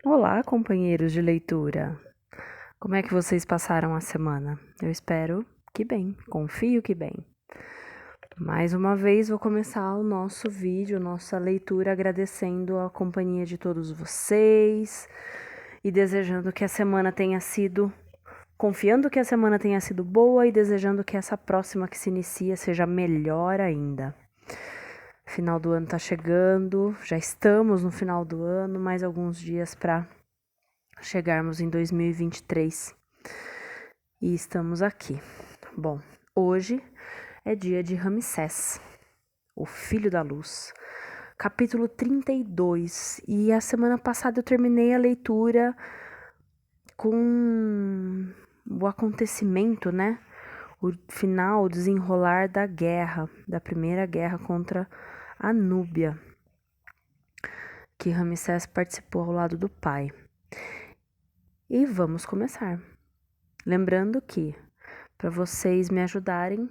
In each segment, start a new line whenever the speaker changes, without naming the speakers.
Olá, companheiros de leitura. Como é que vocês passaram a semana? Eu espero que bem, confio que bem. Mais uma vez vou começar o nosso vídeo, nossa leitura, agradecendo a companhia de todos vocês e desejando que a semana tenha sido, confiando que a semana tenha sido boa e desejando que essa próxima que se inicia seja melhor ainda. Final do ano tá chegando, já estamos no final do ano, mais alguns dias para chegarmos em 2023 e estamos aqui. Bom, hoje é dia de Ramsés, o filho da luz, capítulo 32. E a semana passada eu terminei a leitura com o acontecimento, né? O final, o desenrolar da guerra, da primeira guerra contra a Núbia, que Ramsés participou ao lado do pai. E vamos começar. Lembrando que, para vocês me ajudarem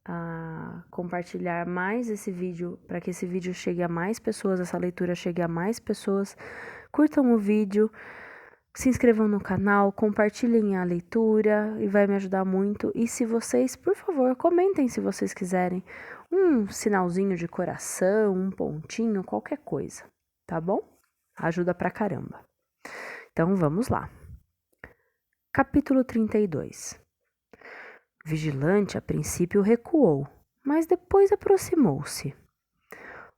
a compartilhar mais esse vídeo, para que esse vídeo chegue a mais pessoas, essa leitura chegue a mais pessoas, curtam o vídeo, se inscrevam no canal, compartilhem a leitura e vai me ajudar muito. E se vocês, por favor, comentem se vocês quiserem um sinalzinho de coração, um pontinho, qualquer coisa, tá bom? Ajuda pra caramba. Então vamos lá. Capítulo 32. Vigilante a princípio recuou, mas depois aproximou-se.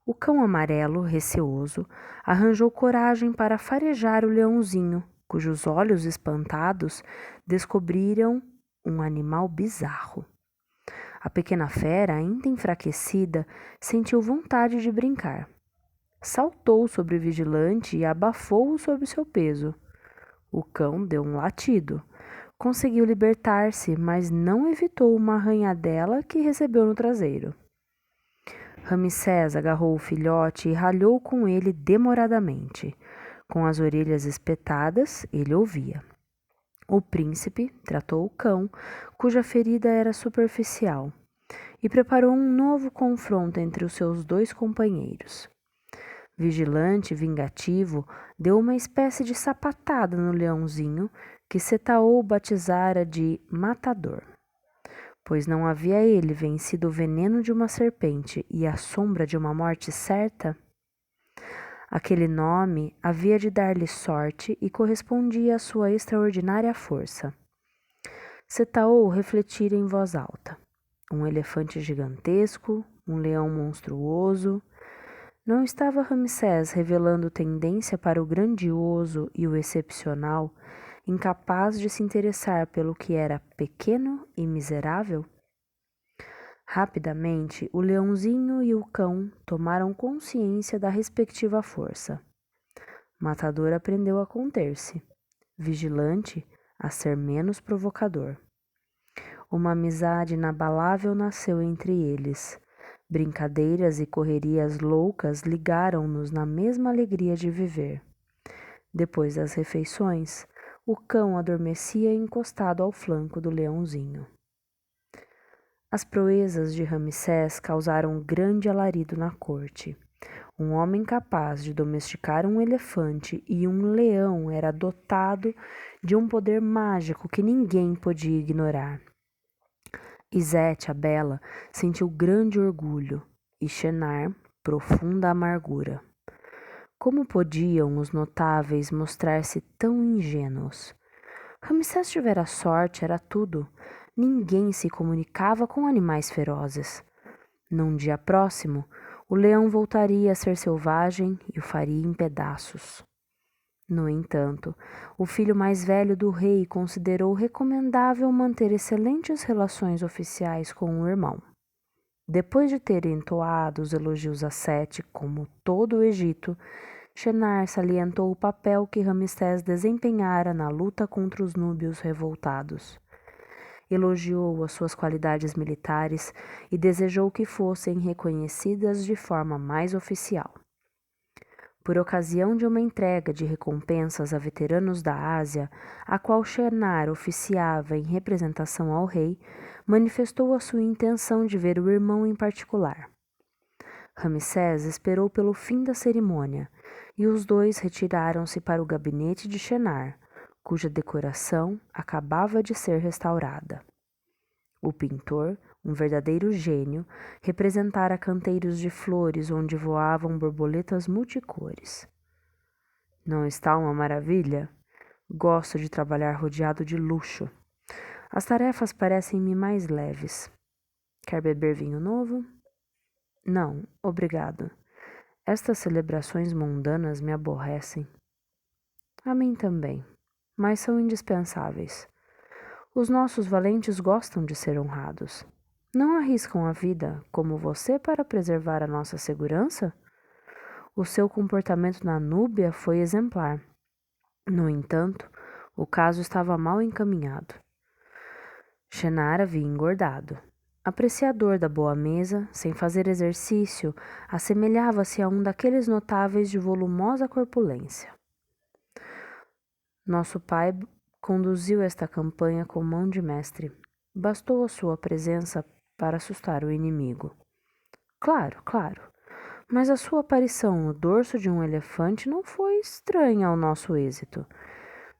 O cão amarelo, receoso, arranjou coragem para farejar o leãozinho, cujos olhos espantados descobriram um animal bizarro. A pequena fera, ainda enfraquecida, sentiu vontade de brincar. Saltou sobre o vigilante e abafou-o sob seu peso. O cão deu um latido. Conseguiu libertar-se, mas não evitou uma arranhadela que recebeu no traseiro. Ramsés agarrou o filhote e ralhou com ele demoradamente. Com as orelhas espetadas, ele ouvia. O príncipe tratou o cão, cuja ferida era superficial, e preparou um novo confronto entre os seus dois companheiros. Vigilante, vingativo, deu uma espécie de sapatada no leãozinho, que Setaol batizara de Matador, pois não havia ele vencido o veneno de uma serpente e a sombra de uma morte certa? Aquele nome havia de dar-lhe sorte e correspondia à sua extraordinária força. Setaol refletira em voz alta. Um elefante gigantesco, um leão monstruoso. Não estava Ramsés revelando tendência para o grandioso e o excepcional, incapaz de se interessar pelo que era pequeno e miserável? Rapidamente, o leãozinho e o cão tomaram consciência da respectiva força. Matador aprendeu a conter-se, Vigilante a ser menos provocador. Uma amizade inabalável nasceu entre eles. Brincadeiras e correrias loucas ligaram-nos na mesma alegria de viver. Depois das refeições, o cão adormecia encostado ao flanco do leãozinho. As proezas de Ramsés causaram um grande alarido na corte. Um homem capaz de domesticar um elefante e um leão era dotado de um poder mágico que ninguém podia ignorar. Isete, a bela, sentiu grande orgulho e Shenar, profunda amargura. Como podiam os notáveis mostrar-se tão ingênuos? Ramsés tivera sorte, era tudo. Ninguém se comunicava com animais ferozes. Num dia próximo, o leão voltaria a ser selvagem e o faria em pedaços. No entanto, o filho mais velho do rei considerou recomendável manter excelentes relações oficiais com o irmão. Depois de ter entoado os elogios a Sete, como todo o Egito, Shenar salientou o papel que Ramsés desempenhara na luta contra os núbios revoltados. Elogiou as suas qualidades militares e desejou que fossem reconhecidas de forma mais oficial. Por ocasião de uma entrega de recompensas a veteranos da Ásia, a qual Shenar oficiava em representação ao rei, manifestou a sua intenção de ver o irmão em particular. Ramsés esperou pelo fim da cerimônia, e os dois retiraram-se para o gabinete de Shenar, cuja decoração acabava de ser restaurada. O pintor, um verdadeiro gênio, representara canteiros de flores onde voavam borboletas multicores. Não está uma maravilha? Gosto de trabalhar rodeado de luxo. As tarefas parecem-me mais leves. Quer beber vinho novo? Não, obrigado. Estas celebrações mundanas me aborrecem. A mim também, mas são indispensáveis. Os nossos valentes gostam de ser honrados. Não arriscam a vida, como você, para preservar a nossa segurança? O seu comportamento na Núbia foi exemplar. No entanto, o caso estava mal encaminhado. Shenar havia engordado. Apreciador da boa mesa, sem fazer exercício, assemelhava-se a um daqueles notáveis de volumosa corpulência. Nosso pai conduziu esta campanha com mão de mestre. Bastou a sua presença para assustar o inimigo. Claro, claro. Mas a sua aparição no dorso de um elefante não foi estranha ao nosso êxito.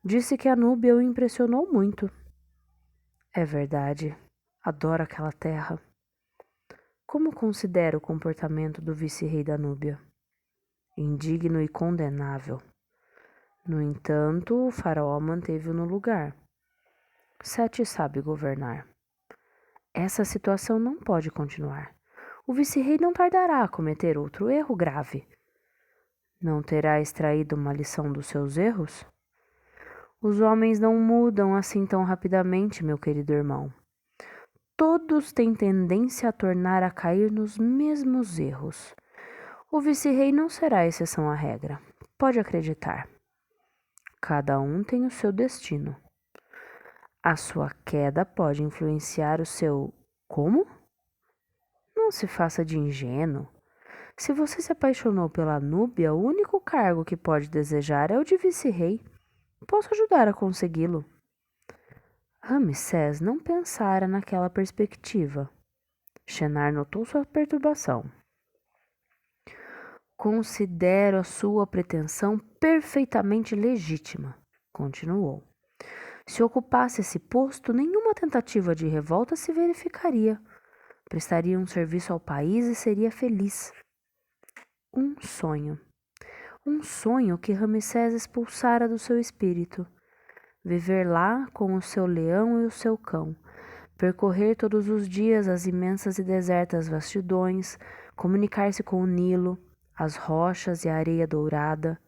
Disse que a Núbia o impressionou muito. É verdade. Adoro aquela terra. Como considera o comportamento do vice-rei da Núbia? Indigno e condenável. No entanto, o faraó manteve-o no lugar. Sete sabe governar. Essa situação não pode continuar. O vice-rei não tardará a cometer outro erro grave. Não terá extraído uma lição dos seus erros? Os homens não mudam assim tão rapidamente, meu querido irmão. Todos têm tendência a tornar a cair nos mesmos erros. O vice-rei não será exceção à regra. Pode acreditar. Cada um tem o seu destino. A sua queda pode influenciar o seu... Como? Não se faça de ingênuo. Se você se apaixonou pela Núbia, o único cargo que pode desejar é o de vice-rei. Posso ajudar a consegui-lo. Ramsés não pensara naquela perspectiva. Shenar notou sua perturbação. Considero a sua pretensão perfeitamente legítima, continuou. Se ocupasse esse posto, nenhuma tentativa de revolta se verificaria. Prestaria um serviço ao país e seria feliz. Um sonho. Um sonho que Ramsés expulsara do seu espírito. Viver lá com o seu leão e o seu cão. Percorrer todos os dias as imensas e desertas vastidões. Comunicar-se com o Nilo, as rochas e a areia dourada.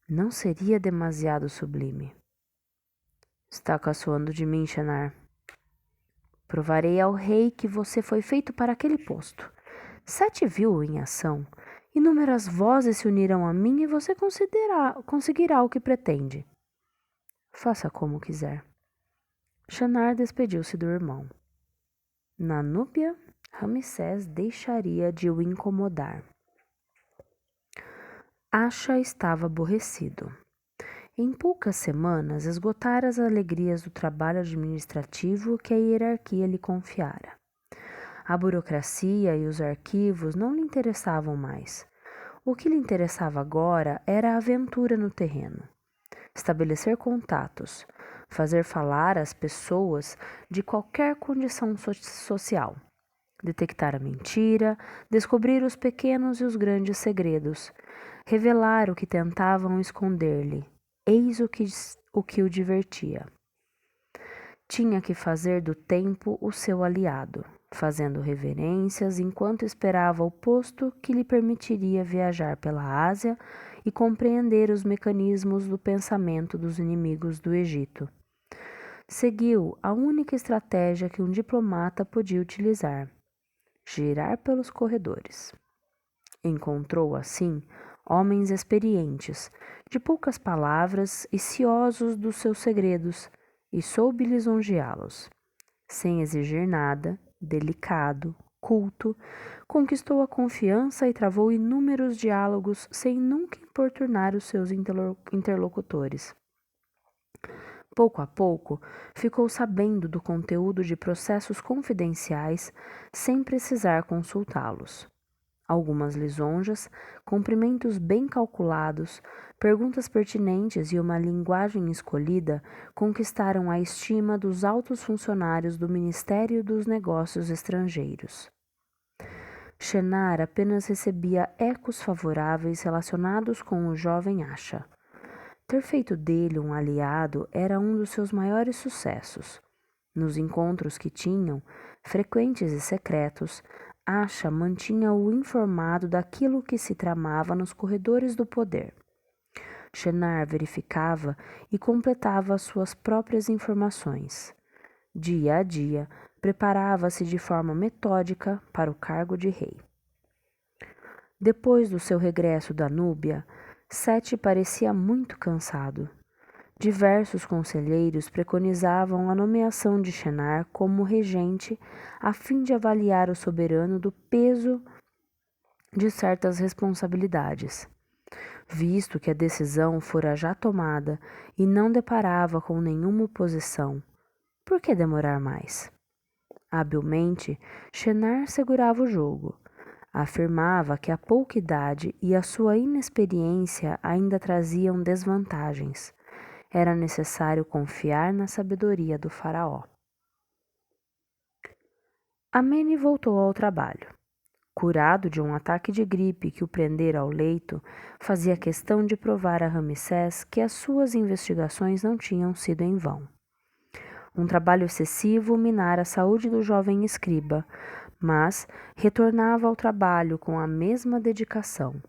Não seria demasiado sublime. Está caçoando de mim, Shenar. Provarei ao rei que você foi feito para aquele posto. Sete viu-o em ação. Inúmeras vozes se unirão a mim e você conseguirá o que pretende. Faça como quiser. Shenar despediu-se do irmão. Na Núbia, Ramsés deixaria de o incomodar. Acha estava aborrecido. Em poucas semanas, esgotara as alegrias do trabalho administrativo que a hierarquia lhe confiara. A burocracia e os arquivos não lhe interessavam mais. O que lhe interessava agora era a aventura no terreno. Estabelecer contatos, fazer falar as pessoas de qualquer condição social, detectar a mentira, descobrir os pequenos e os grandes segredos, revelar o que tentavam esconder-lhe. Eis o que o divertia. Tinha que fazer do tempo o seu aliado, fazendo reverências enquanto esperava o posto que lhe permitiria viajar pela Ásia e compreender os mecanismos do pensamento dos inimigos do Egito. Seguiu a única estratégia que um diplomata podia utilizar: girar pelos corredores. Encontrou, assim, homens experientes, de poucas palavras e ciosos dos seus segredos, e soube lisonjeá-los. Sem exigir nada, delicado, culto, conquistou a confiança e travou inúmeros diálogos sem nunca importunar os seus interlocutores. Pouco a pouco, ficou sabendo do conteúdo de processos confidenciais sem precisar consultá-los. Algumas lisonjas, cumprimentos bem calculados, perguntas pertinentes e uma linguagem escolhida conquistaram a estima dos altos funcionários do Ministério dos Negócios Estrangeiros. Shenar apenas recebia ecos favoráveis relacionados com o jovem Asha. Ter feito dele um aliado era um dos seus maiores sucessos. Nos encontros que tinham, frequentes e secretos, Asha mantinha-o informado daquilo que se tramava nos corredores do poder. Shenar verificava e completava suas próprias informações. Dia a dia, preparava-se de forma metódica para o cargo de rei. Depois do seu regresso da Núbia, Sete parecia muito cansado. Diversos conselheiros preconizavam a nomeação de Shenar como regente a fim de avaliar o soberano do peso de certas responsabilidades. Visto que a decisão fora já tomada e não deparava com nenhuma oposição, por que demorar mais? Habilmente, Shenar segurava o jogo. Afirmava que a pouca idade e a sua inexperiência ainda traziam desvantagens. Era necessário confiar na sabedoria do faraó. Amene voltou ao trabalho. Curado de um ataque de gripe que o prendera ao leito, fazia questão de provar a Ramsés que as suas investigações não tinham sido em vão. Um trabalho excessivo minara a saúde do jovem escriba, mas retornava ao trabalho com a mesma dedicação,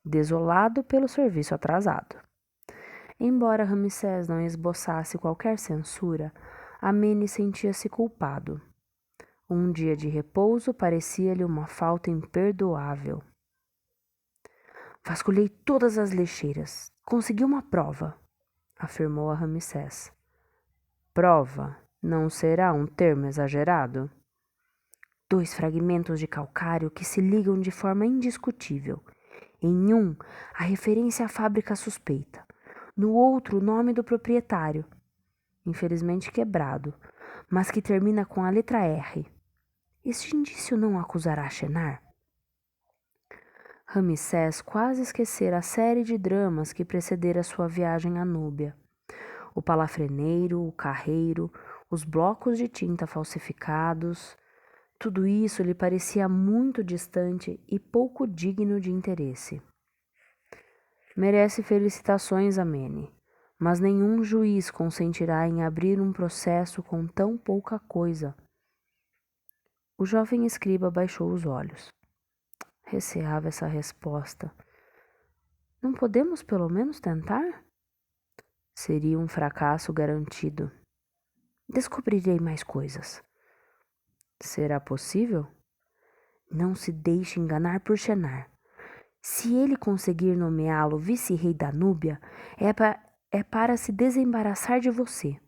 desolado pelo serviço atrasado. Embora Ramsés não esboçasse qualquer censura, Amene sentia-se culpado. Um dia de repouso parecia-lhe uma falta imperdoável. Vasculhei todas as lixeiras. Consegui uma prova, afirmou a Ramsés. Prova não será um termo exagerado? 2 fragmentos de calcário que se ligam de forma indiscutível. Em um, a referência à fábrica suspeita. No outro, o nome do proprietário, infelizmente quebrado, mas que termina com a letra R. Este indício não acusará Shenar? Ramsés quase esquecera a série de dramas que precedera sua viagem à Núbia. O palafreneiro, o carreiro, os blocos de tinta falsificados, tudo isso lhe parecia muito distante e pouco digno de interesse. Merece felicitações, Amene, mas nenhum juiz consentirá em abrir um processo com tão pouca coisa. O jovem escriba baixou os olhos. Receava essa resposta. Não podemos pelo menos tentar? Seria um fracasso garantido. Descobrirei mais coisas. Será possível? Não se deixe enganar por Shenar. Se ele conseguir nomeá-lo vice-rei da Núbia, é para se desembaraçar de você.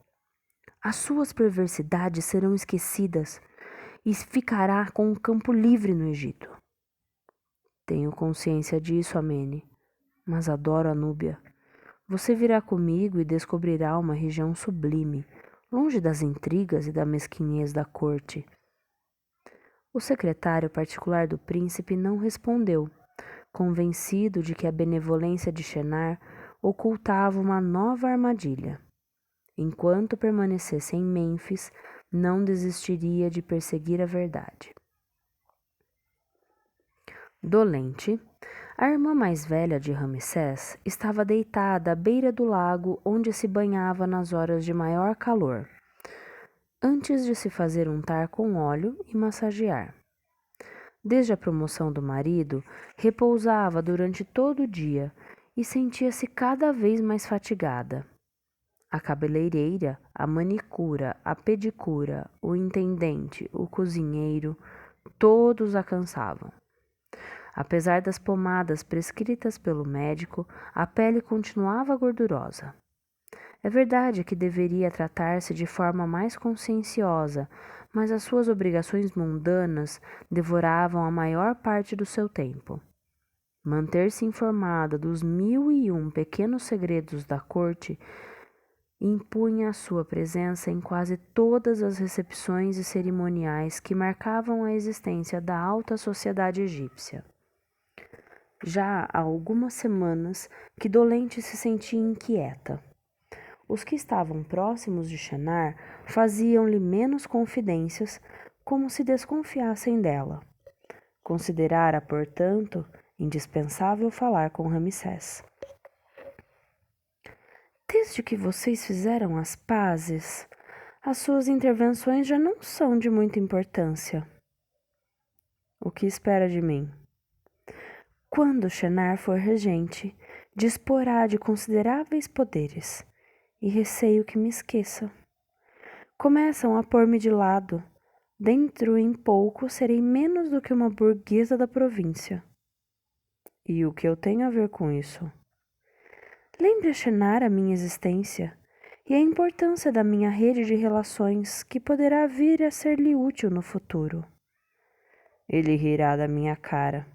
As suas perversidades serão esquecidas e ficará com o campo livre no Egito. Tenho consciência disso, Amene, mas adoro a Núbia. Você virá comigo e descobrirá uma região sublime, longe das intrigas e da mesquinhez da corte. O secretário particular do príncipe não respondeu, convencido de que a benevolência de Shenar ocultava uma nova armadilha. Enquanto permanecesse em Mênfis, não desistiria de perseguir a verdade. Dolente, a irmã mais velha de Ramsés estava deitada à beira do lago onde se banhava nas horas de maior calor, antes de se fazer untar com óleo e massagear. Desde a promoção do marido, repousava durante todo o dia e sentia-se cada vez mais fatigada. A cabeleireira, a manicura, a pedicura, o intendente, o cozinheiro, todos a cansavam. Apesar das pomadas prescritas pelo médico, a pele continuava gordurosa. É verdade que deveria tratar-se de forma mais conscienciosa, mas as suas obrigações mundanas devoravam a maior parte do seu tempo. Manter-se informada dos 1001 pequenos segredos da corte impunha a sua presença em quase todas as recepções e cerimoniais que marcavam a existência da alta sociedade egípcia. Já há algumas semanas que Dolente se sentia inquieta. Os que estavam próximos de Shenar faziam-lhe menos confidências, como se desconfiassem dela. Considerara, portanto, indispensável falar com Ramsés. Desde que vocês fizeram as pazes, as suas intervenções já não são de muita importância. O que espera de mim? Quando Shenar for regente, disporá de consideráveis poderes, e receio que me esqueça. Começam a pôr-me de lado. Dentro em pouco serei menos do que uma burguesa da província. E o que eu tenho a ver com isso? Lembre a Shenar a minha existência e a importância da minha rede de relações que poderá vir a ser-lhe útil no futuro. Ele rirá da minha cara.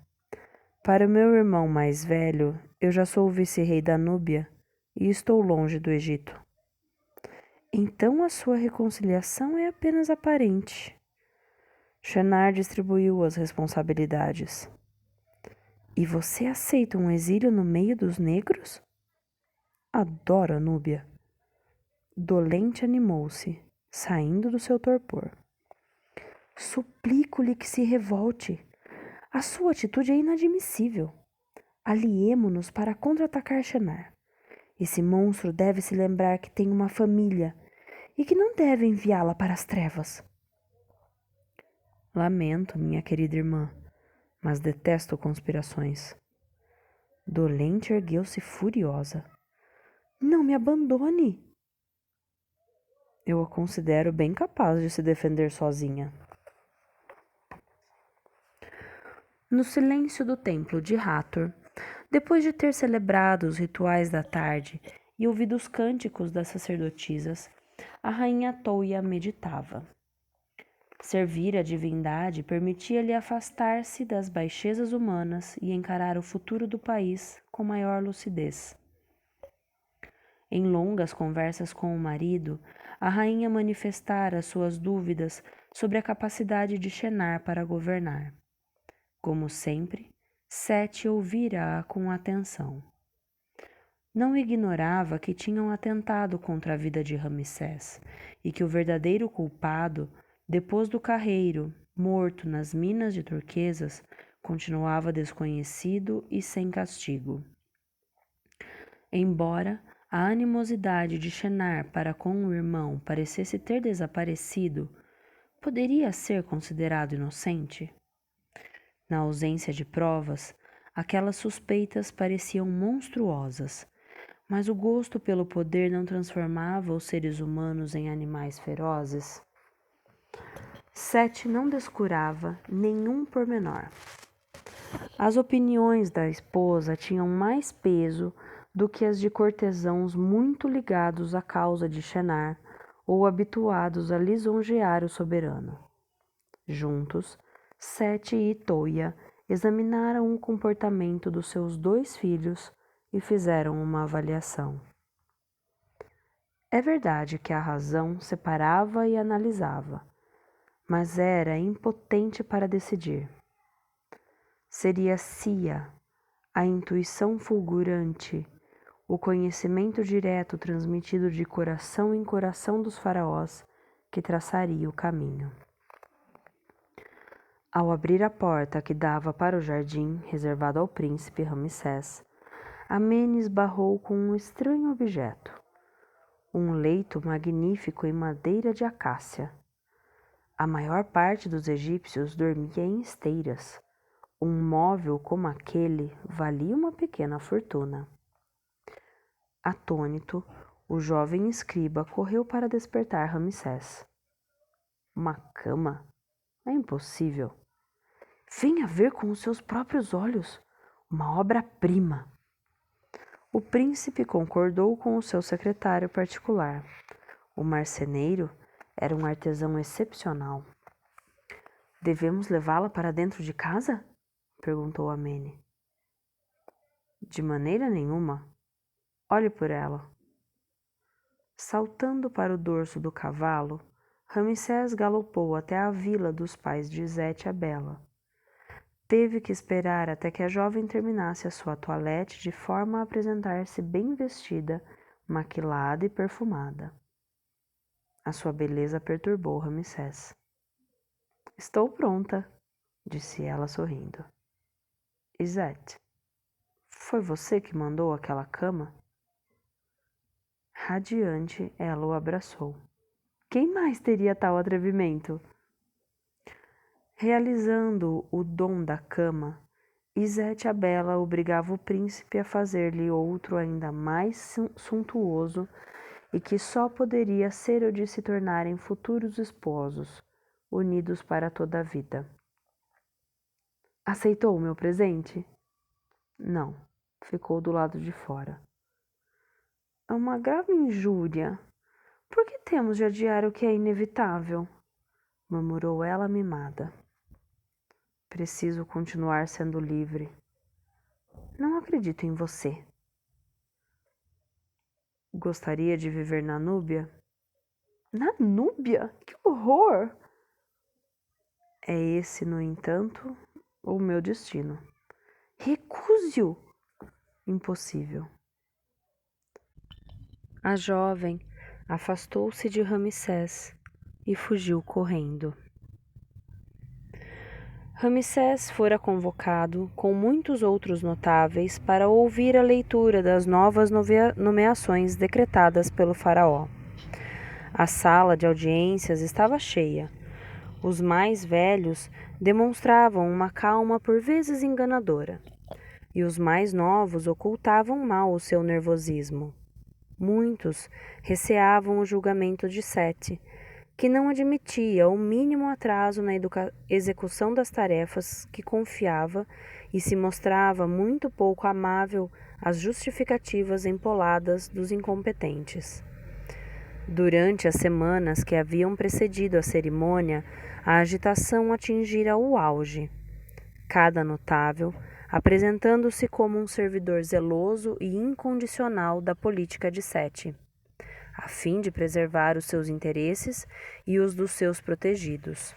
Para o meu irmão mais velho, eu já sou o vice-rei da Núbia e estou longe do Egito. Então a sua reconciliação é apenas aparente. Shenar distribuiu as responsabilidades. E você aceita um exílio no meio dos negros? Adoro a Núbia. Dolente animou-se, saindo do seu torpor. Suplico-lhe que se revolte. A sua atitude é inadmissível. Aliemo-nos para contra-atacar Shenar. Esse monstro deve se lembrar que tem uma família e que não deve enviá-la para as trevas. Lamento, minha querida irmã, mas detesto conspirações. Dolente ergueu-se furiosa. Não me abandone! Eu a considero bem capaz de se defender sozinha. No silêncio do templo de Hathor, depois de ter celebrado os rituais da tarde e ouvido os cânticos das sacerdotisas, a rainha Toia meditava. Servir a divindade permitia-lhe afastar-se das baixezas humanas e encarar o futuro do país com maior lucidez. Em longas conversas com o marido, a rainha manifestara suas dúvidas sobre a capacidade de Shenar para governar. Como sempre, Sete ouvira-a com atenção. Não ignorava que tinham atentado contra a vida de Ramsés e que o verdadeiro culpado, depois do carreiro, morto nas minas de turquesas, continuava desconhecido e sem castigo. Embora a animosidade de Shenar para com o irmão parecesse ter desaparecido, poderia ser considerado inocente? Na ausência de provas, aquelas suspeitas pareciam monstruosas, mas o gosto pelo poder não transformava os seres humanos em animais ferozes. Sete não descurava nenhum pormenor. As opiniões da esposa tinham mais peso do que as de cortesãos muito ligados à causa de Shenar ou habituados a lisonjear o soberano. Juntos, Sete e Toia examinaram o comportamento dos seus 2 filhos e fizeram uma avaliação. É verdade que a razão separava e analisava, mas era impotente para decidir. Seria Sia, a intuição fulgurante, o conhecimento direto transmitido de coração em coração dos faraós, que traçaria o caminho. Ao abrir a porta que dava para o jardim reservado ao príncipe Ramsés, Amene esbarrou com um estranho objeto. Um leito magnífico em madeira de acácia. A maior parte dos egípcios dormia em esteiras. Um móvel como aquele valia uma pequena fortuna. Atônito, o jovem escriba correu para despertar Ramsés. Uma cama? É impossível. Venha ver com os seus próprios olhos. Uma obra-prima. O príncipe concordou com o seu secretário particular. O marceneiro era um artesão excepcional. Devemos levá-la para dentro de casa? Perguntou Amene. De maneira nenhuma. Olhe por ela. Saltando para o dorso do cavalo, Ramsés galopou até a vila dos pais de Zete a Bela. Teve que esperar até que a jovem terminasse a sua toilette de forma a apresentar-se bem vestida, maquilada e perfumada. A sua beleza perturbou Ramsés. Estou pronta, disse ela sorrindo. Izete, foi você que mandou aquela cama? Radiante, ela o abraçou. Quem mais teria tal atrevimento? Realizando o dom da cama, Izete a Bela obrigava o príncipe a fazer-lhe outro ainda mais suntuoso e que só poderia ser o de se tornarem futuros esposos, unidos para toda a vida. Aceitou o meu presente? Não, ficou do lado de fora. É uma grave injúria. Por que temos de adiar o que é inevitável? Murmurou ela mimada. Preciso continuar sendo livre. Não acredito em você. Gostaria de viver na Núbia? Na Núbia? Que horror! É esse, no entanto, o meu destino. Recuse-o! Impossível. A jovem afastou-se de Ramsés e fugiu correndo. Ramsés fora convocado, com muitos outros notáveis, para ouvir a leitura das novas nomeações decretadas pelo faraó. A sala de audiências estava cheia. Os mais velhos demonstravam uma calma por vezes enganadora, e os mais novos ocultavam mal o seu nervosismo. Muitos receavam o julgamento de Sete, que não admitia o mínimo atraso na execução das tarefas que confiava e se mostrava muito pouco amável às justificativas empoladas dos incompetentes. Durante as semanas que haviam precedido a cerimônia, a agitação atingira o auge. Cada notável apresentando-se como um servidor zeloso e incondicional da política de Sete, a fim de preservar os seus interesses e os dos seus protegidos.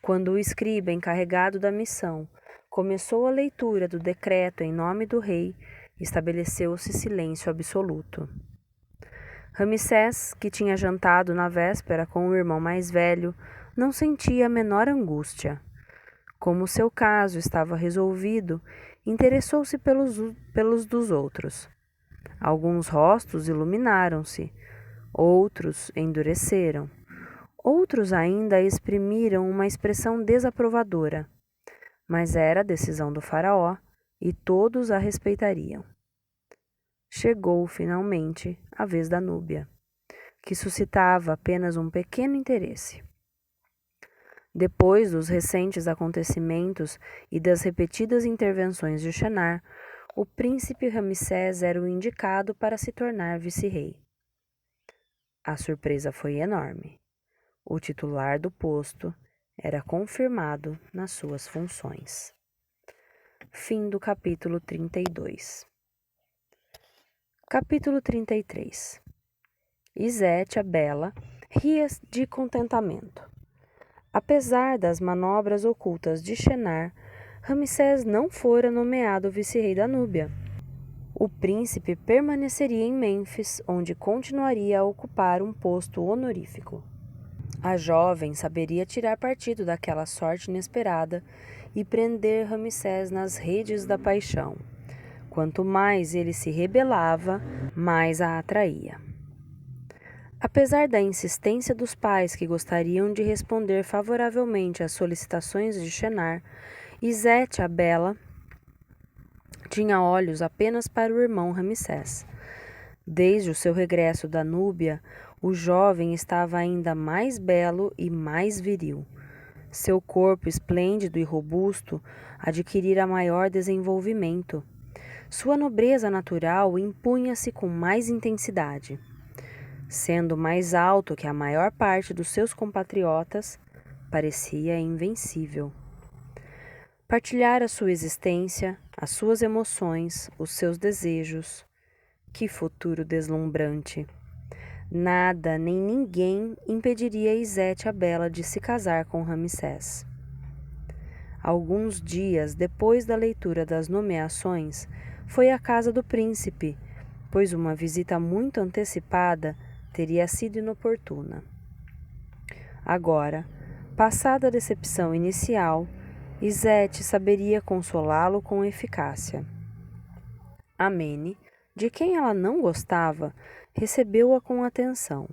Quando o escriba encarregado da missão começou a leitura do decreto em nome do rei, estabeleceu-se silêncio absoluto. Ramsés, que tinha jantado na véspera com o irmão mais velho, não sentia a menor angústia. Como seu caso estava resolvido, interessou-se pelos dos outros. Alguns rostos iluminaram-se, outros endureceram, outros ainda exprimiram uma expressão desaprovadora, mas era a decisão do faraó e todos a respeitariam. Chegou, finalmente, a vez da Núbia, que suscitava apenas um pequeno interesse. Depois dos recentes acontecimentos e das repetidas intervenções de Shenar, o príncipe Ramsés era o indicado para se tornar vice-rei. A surpresa foi enorme. O titular do posto era confirmado nas suas funções. Fim do capítulo 32. Capítulo 33. Izete, a Bela, ria de contentamento. Apesar das manobras ocultas de Shenar, Ramsés não fora nomeado vice-rei da Núbia. O príncipe permaneceria em Mênfis, onde continuaria a ocupar um posto honorífico. A jovem saberia tirar partido daquela sorte inesperada e prender Ramsés nas redes da paixão. Quanto mais ele se rebelava, mais a atraía. Apesar da insistência dos pais que gostariam de responder favoravelmente às solicitações de Shenar, Izete, a Bela, tinha olhos apenas para o irmão Ramsés. Desde o seu regresso da Núbia, o jovem estava ainda mais belo e mais viril. Seu corpo esplêndido e robusto adquirira maior desenvolvimento. Sua nobreza natural impunha-se com mais intensidade. Sendo mais alto que a maior parte dos seus compatriotas, parecia invencível. Partilhara sua existência, as suas emoções, os seus desejos. Que futuro deslumbrante! Nada nem ninguém impediria Izete a Bela de se casar com Ramsés. Alguns dias depois da leitura das nomeações, foi à casa do príncipe, pois uma visita muito antecipada teria sido inoportuna. Agora, passada a decepção inicial, Izete saberia consolá-lo com eficácia. Amene, de quem ela não gostava, recebeu-a com atenção.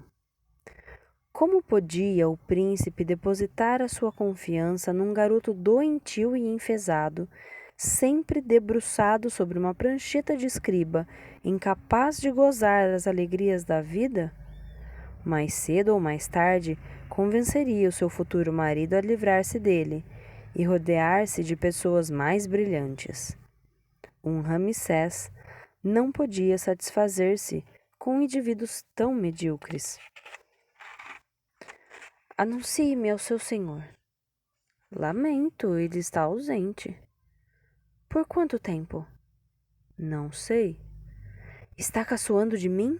Como podia o príncipe depositar a sua confiança num garoto doentio e enfesado, sempre debruçado sobre uma prancheta de escriba, incapaz de gozar das alegrias da vida? Mais cedo ou mais tarde, convenceria o seu futuro marido a livrar-se dele e rodear-se de pessoas mais brilhantes. Um Ramsés não podia satisfazer-se com indivíduos tão medíocres. Anuncie-me ao seu senhor. Lamento, ele está ausente. Por quanto tempo? Não sei. Está caçoando de mim?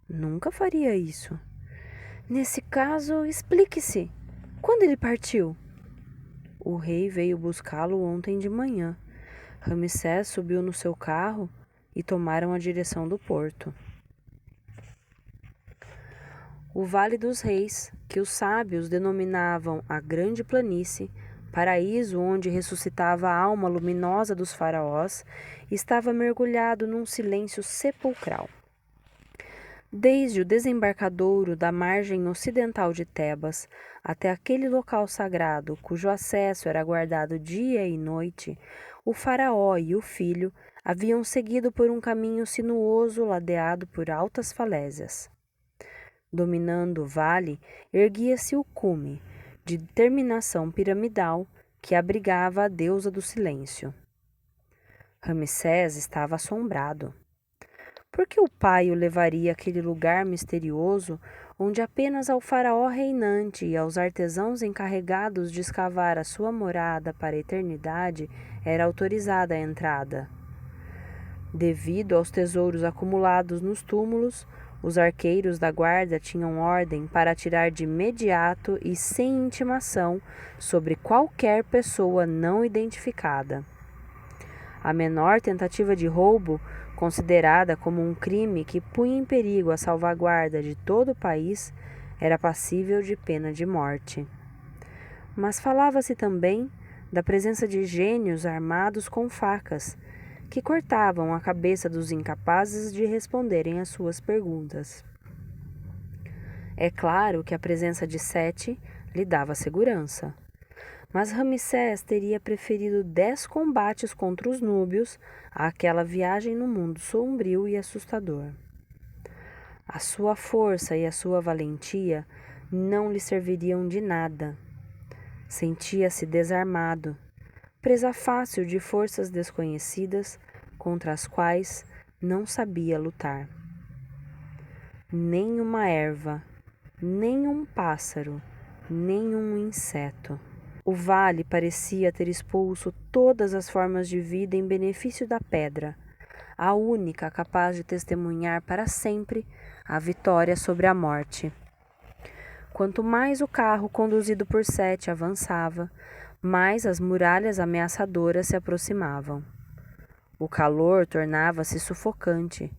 Nunca faria isso. Nesse caso, explique-se. Quando ele partiu? O rei veio buscá-lo ontem de manhã. Ramsés subiu no seu carro e tomaram a direção do porto. O Vale dos Reis, que os sábios denominavam a Grande Planície, paraíso onde ressuscitava a alma luminosa dos faraós, estava mergulhado num silêncio sepulcral. Desde o desembarcadouro da margem ocidental de Tebas até aquele local sagrado, cujo acesso era guardado dia e noite, o faraó e o filho haviam seguido por um caminho sinuoso ladeado por altas falésias. Dominando o vale, erguia-se o cume, de terminação piramidal, que abrigava a deusa do silêncio. Ramsés estava assombrado. Por que o pai o levaria àquele lugar misterioso onde apenas ao faraó reinante e aos artesãos encarregados de escavar a sua morada para a eternidade era autorizada a entrada? Devido aos tesouros acumulados nos túmulos, os arqueiros da guarda tinham ordem para atirar de imediato e sem intimação sobre qualquer pessoa não identificada. A menor tentativa de roubo, considerada como um crime que punha em perigo a salvaguarda de todo o país, era passível de pena de morte. Mas falava-se também da presença de gênios armados com facas, que cortavam a cabeça dos incapazes de responderem às suas perguntas. É claro que a presença de Sete lhe dava segurança, mas Ramsés teria preferido 10 combates contra os núbios àquela viagem no mundo sombrio e assustador. A sua força e a sua valentia não lhe serviriam de nada. Sentia-se desarmado, presa fácil de forças desconhecidas contra as quais não sabia lutar. Nem uma erva, nem um pássaro, nem um inseto. O vale parecia ter expulso todas as formas de vida em benefício da pedra, a única capaz de testemunhar para sempre a vitória sobre a morte. Quanto mais o carro conduzido por Sete avançava, mais as muralhas ameaçadoras se aproximavam. O calor tornava-se sufocante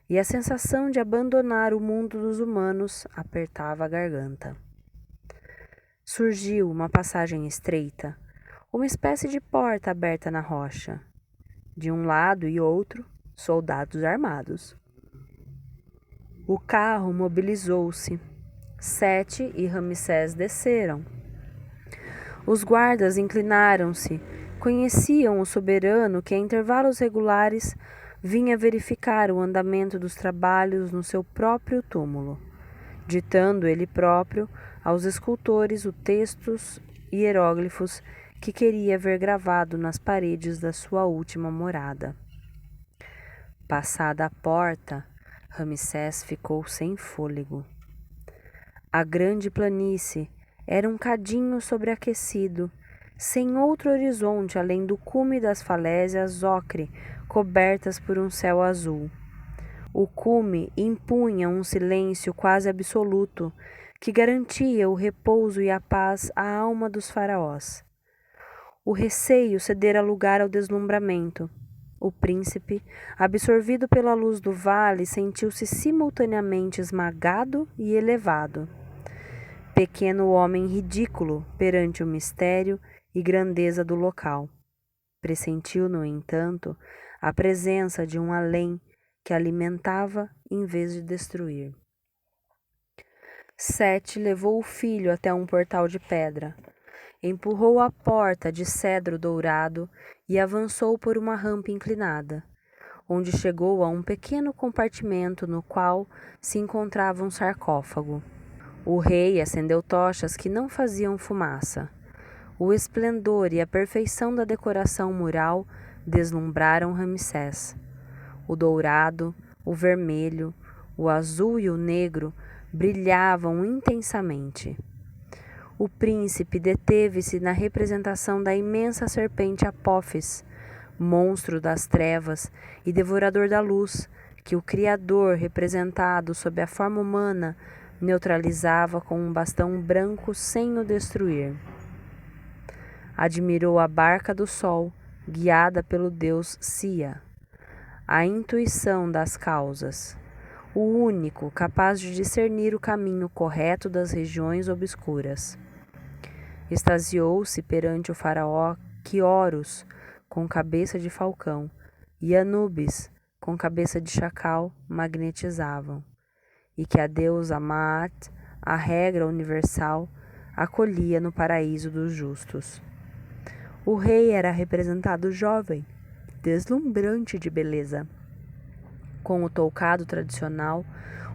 e a sensação de abandonar o mundo dos humanos apertava a garganta. Surgiu uma passagem estreita, uma espécie de porta aberta na rocha. De um lado e outro, soldados armados. O carro mobilizou-se. Sete e Ramsés desceram. Os guardas inclinaram-se, conheciam o soberano que a intervalos regulares vinha verificar o andamento dos trabalhos no seu próprio túmulo, ditando ele próprio aos escultores os textos e hieróglifos que queria ver gravado nas paredes da sua última morada. Passada a porta, Ramsés ficou sem fôlego. A grande planície era um cadinho sobreaquecido, sem outro horizonte além do cume das falésias ocre cobertas por um céu azul. O cume impunha um silêncio quase absoluto que garantia o repouso e a paz à alma dos faraós. O receio cedera lugar ao deslumbramento. O príncipe, absorvido pela luz do vale, sentiu-se simultaneamente esmagado e elevado. Pequeno homem ridículo perante o mistério e grandeza do local. Pressentiu, no entanto, a presença de um além que alimentava em vez de destruir. Sete levou o filho até um portal de pedra. Empurrou a porta de cedro dourado e avançou por uma rampa inclinada, onde chegou a um pequeno compartimento no qual se encontrava um sarcófago. O rei acendeu tochas que não faziam fumaça. O esplendor e a perfeição da decoração mural deslumbraram Ramsés. O dourado, o vermelho, o azul e o negro brilhavam intensamente. O príncipe deteve-se na representação da imensa serpente Apófis, monstro das trevas e devorador da luz, que o Criador, representado sob a forma humana, neutralizava com um bastão branco sem o destruir. Admirou a barca do sol, guiada pelo deus Sia, a intuição das causas, o único capaz de discernir o caminho correto das regiões obscuras. Extasiou-se perante o faraó que Horus, com cabeça de falcão, e Anubis, com cabeça de chacal, magnetizavam, e que a deusa Maat, a regra universal, acolhia no paraíso dos justos. O rei era representado jovem, deslumbrante de beleza, com o toucado tradicional,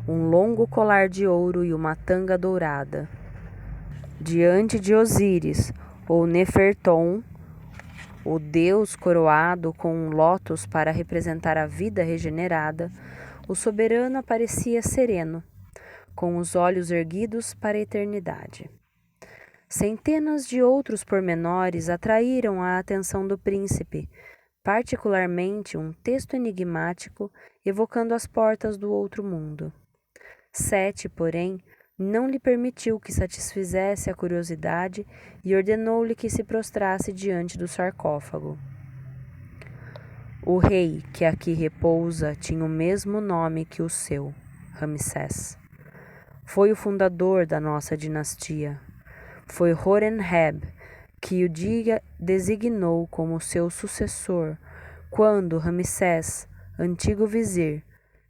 um longo colar de ouro e uma tanga dourada. Diante de Osíris, ou Neferton, o deus coroado com um lótus para representar a vida regenerada, o soberano aparecia sereno, com os olhos erguidos para a eternidade. Centenas de outros pormenores atraíram a atenção do príncipe, particularmente um texto enigmático evocando as portas do outro mundo. Sete, porém, não lhe permitiu que satisfizesse a curiosidade e ordenou-lhe que se prostrasse diante do sarcófago. O rei que aqui repousa tinha o mesmo nome que o seu, Ramsés. Foi o fundador da nossa dinastia. Foi Horemheb que o designou como seu sucessor, quando Ramsés, antigo vizir,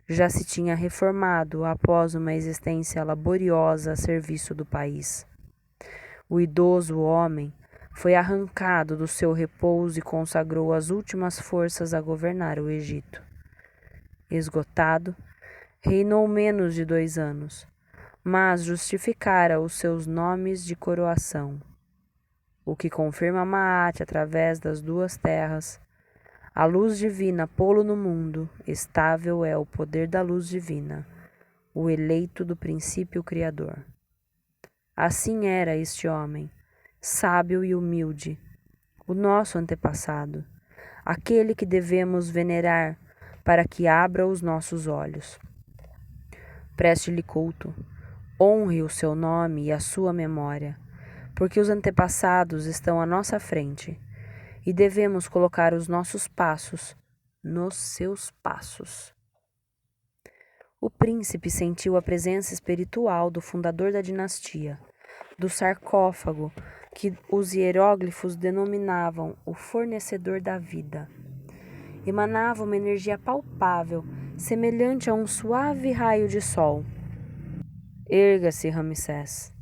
já se tinha reformado após uma existência laboriosa a serviço do país. O idoso homem foi arrancado do seu repouso e consagrou as últimas forças a governar o Egito. Esgotado, reinou menos de 2 anos, mas justificara os seus nomes de coroação, o que confirma Maat através das 2 terras. A luz divina pô-lo no mundo, estável é o poder da luz divina, o eleito do princípio criador. Assim era este homem, sábio e humilde, o nosso antepassado, aquele que devemos venerar para que abra os nossos olhos. Preste-lhe culto, honre o seu nome e a sua memória, porque os antepassados estão à nossa frente, e devemos colocar os nossos passos nos seus passos. O príncipe sentiu a presença espiritual do fundador da dinastia, do sarcófago que os hieróglifos denominavam o fornecedor da vida. Emanava uma energia palpável, semelhante a um suave raio de sol. Erga-se, Ramsés.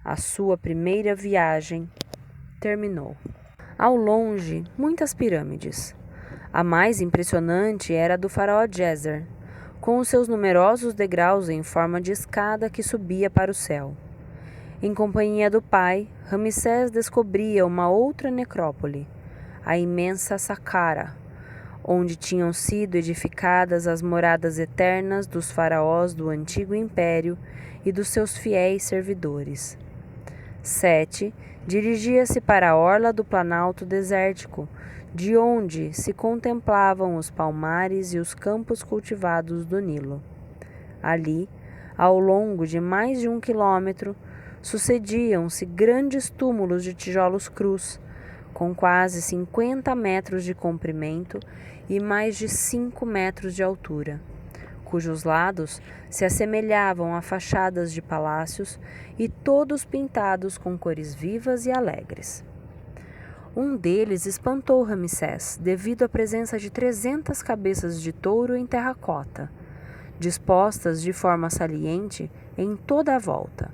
A sua primeira viagem terminou. Ao longe, muitas pirâmides. A mais impressionante era a do faraó Djeser, com os seus numerosos degraus em forma de escada que subia para o céu. Em companhia do pai, Ramsés descobria uma outra necrópole, a imensa Saqqara, onde tinham sido edificadas as moradas eternas dos faraós do antigo império e dos seus fiéis servidores. Sete dirigia-se para a orla do planalto desértico, de onde se contemplavam os palmares e os campos cultivados do Nilo. Ali, ao longo de mais de 1 quilômetro, sucediam-se grandes túmulos de tijolos crus, com quase 50 metros de comprimento e mais de 5 metros de altura, cujos lados se assemelhavam a fachadas de palácios e todos pintados com cores vivas e alegres. Um deles espantou Ramsés devido à presença de 300 cabeças de touro em terracota, dispostas de forma saliente em toda a volta.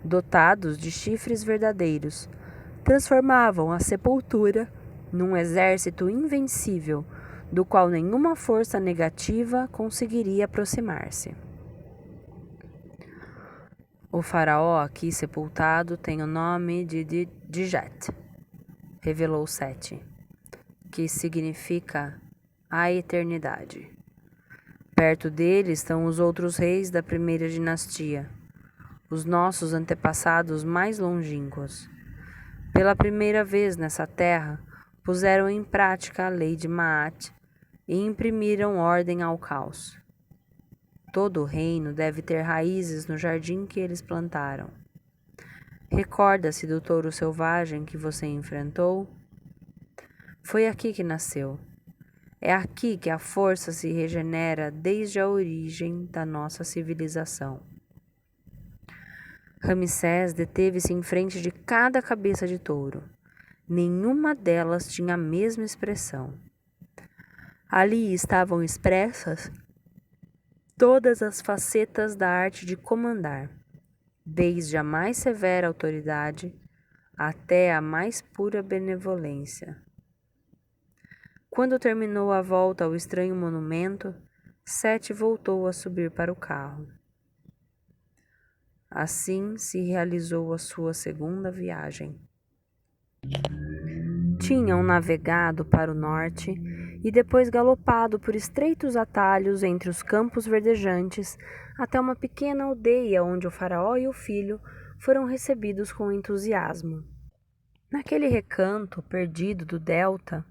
Dotados de chifres verdadeiros, transformavam a sepultura num exército invencível, do qual nenhuma força negativa conseguiria aproximar-se. O faraó aqui sepultado tem o nome de Djet, revelou Sete, que significa a eternidade. Perto dele estão os outros reis da primeira dinastia, os nossos antepassados mais longínquos. Pela primeira vez nessa terra, puseram em prática a lei de Maat e imprimiram ordem ao caos. Todo o reino deve ter raízes no jardim que eles plantaram. Recorda-se do touro selvagem que você enfrentou? Foi aqui que nasceu. É aqui que a força se regenera desde a origem da nossa civilização. Ramsés deteve-se em frente de cada cabeça de touro. Nenhuma delas tinha a mesma expressão. Ali estavam expressas todas as facetas da arte de comandar, desde a mais severa autoridade até a mais pura benevolência. Quando terminou a volta ao estranho monumento, Sete voltou a subir para o carro. Assim se realizou a sua segunda viagem. Tinham navegado para o norte e depois galopado por estreitos atalhos entre os campos verdejantes até uma pequena aldeia onde o faraó e o filho foram recebidos com entusiasmo. Naquele recanto perdido do delta,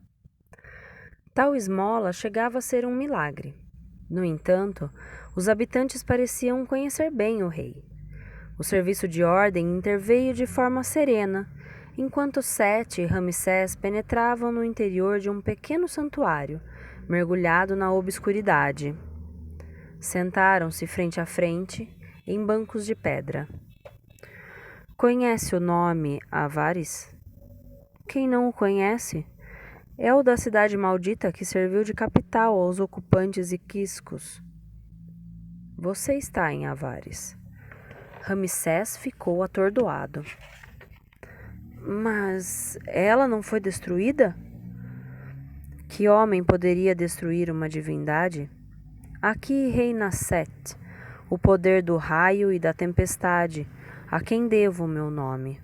tal esmola chegava a ser um milagre. No entanto, os habitantes pareciam conhecer bem o rei. O serviço de ordem interveio de forma serena, enquanto Sete e Ramsés penetravam no interior de um pequeno santuário, mergulhado na obscuridade. Sentaram-se frente a frente, em bancos de pedra. Conhece o nome Avaris? Quem não o conhece? É o da cidade maldita que serviu de capital aos ocupantes iquiscos. Você está em Avaris. Ramsés ficou atordoado. Mas ela não foi destruída? Que homem poderia destruir uma divindade? Aqui reina Set, o poder do raio e da tempestade, a quem devo o meu nome.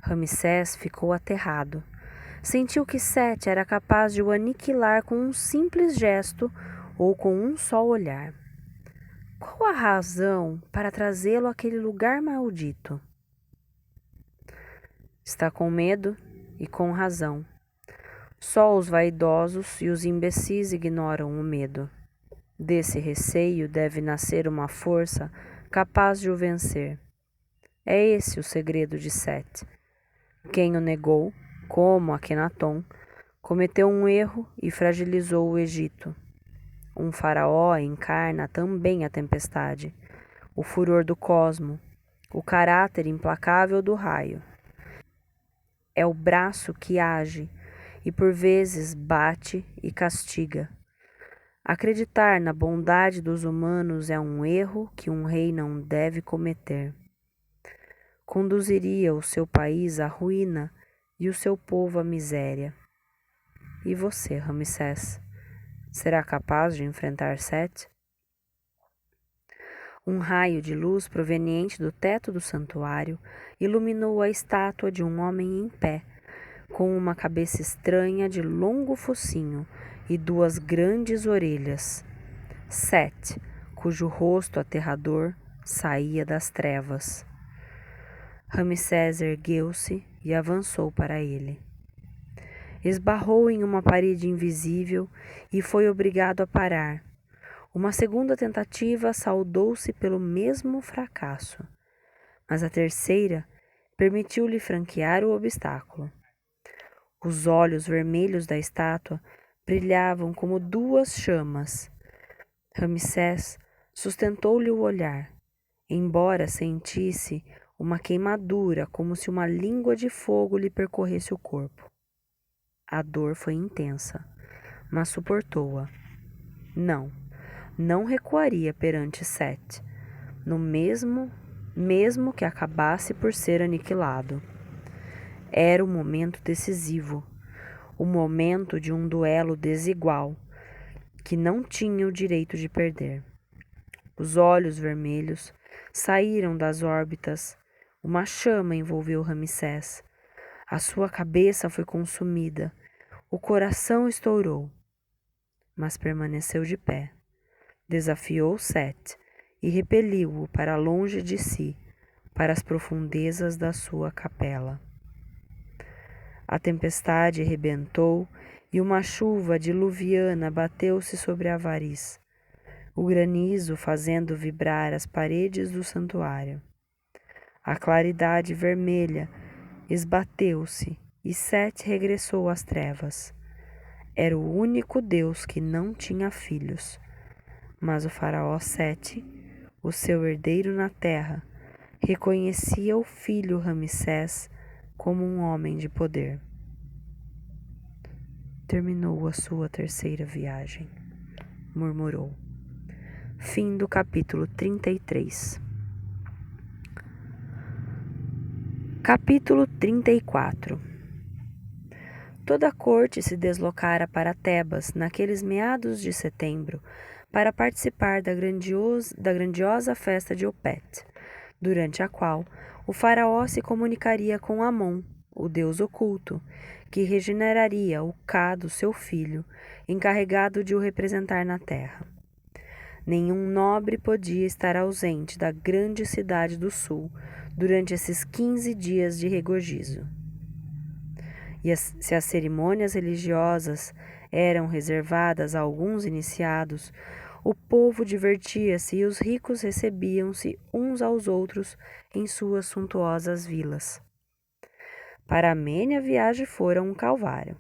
Ramsés ficou aterrado. Sentiu que Set era capaz de o aniquilar com um simples gesto ou com um só olhar. Qual a razão para trazê-lo àquele lugar maldito? Está com medo e com razão. Só os vaidosos e os imbecis ignoram o medo. Desse receio deve nascer uma força capaz de o vencer. É esse o segredo de Set. Quem o negou, como Akenaton, cometeu um erro e fragilizou o Egito. Um faraó encarna também a tempestade, o furor do cosmo, o caráter implacável do raio. É o braço que age e por vezes bate e castiga. Acreditar na bondade dos humanos é um erro que um rei não deve cometer. Conduziria o seu país à ruína e o seu povo à miséria. E você, Ramsés? Será capaz de enfrentar Set? Um raio de luz proveniente do teto do santuário iluminou a estátua de um homem em pé, com uma cabeça estranha de longo focinho e duas grandes orelhas. Set, cujo rosto aterrador saía das trevas. Ramsés ergueu-se e avançou para ele. Esbarrou em uma parede invisível e foi obrigado a parar. Uma segunda tentativa saldou-se pelo mesmo fracasso, mas a terceira permitiu-lhe franquear o obstáculo. Os olhos vermelhos da estátua brilhavam como duas chamas. Ramsés sustentou-lhe o olhar, embora sentisse uma queimadura, como se uma língua de fogo lhe percorresse o corpo. A dor foi intensa, mas suportou-a. Não recuaria perante Sete, mesmo que acabasse por ser aniquilado. Era o momento decisivo, o momento de um duelo desigual, que não tinha o direito de perder. Os olhos vermelhos saíram das órbitas, uma chama envolveu Ramsés. A sua cabeça foi consumida, o coração estourou, mas permaneceu de pé. Desafiou Set e repeliu-o para longe de si, para as profundezas da sua capela. A tempestade rebentou e uma chuva diluviana bateu-se sobre Avariz, o granizo fazendo vibrar as paredes do santuário. A claridade vermelha esbateu-se e Set regressou às trevas. Era o único Deus que não tinha filhos. Mas o faraó Sete, o seu herdeiro na terra, reconhecia o filho Ramsés como um homem de poder. Terminou a sua terceira viagem, murmurou. Fim do capítulo 33. Capítulo 34. Toda a corte se deslocara para Tebas naqueles meados de setembro para participar da grandiosa festa de Opet, durante a qual o faraó se comunicaria com Amon, o deus oculto, que regeneraria o Ka, seu filho, encarregado de o representar na terra. Nenhum nobre podia estar ausente da grande cidade do sul durante esses 15 dias de regozijo. E se as cerimônias religiosas eram reservadas a alguns iniciados, o povo divertia-se e os ricos recebiam-se uns aos outros em suas suntuosas vilas. Para Amene a viagem fora um calvário.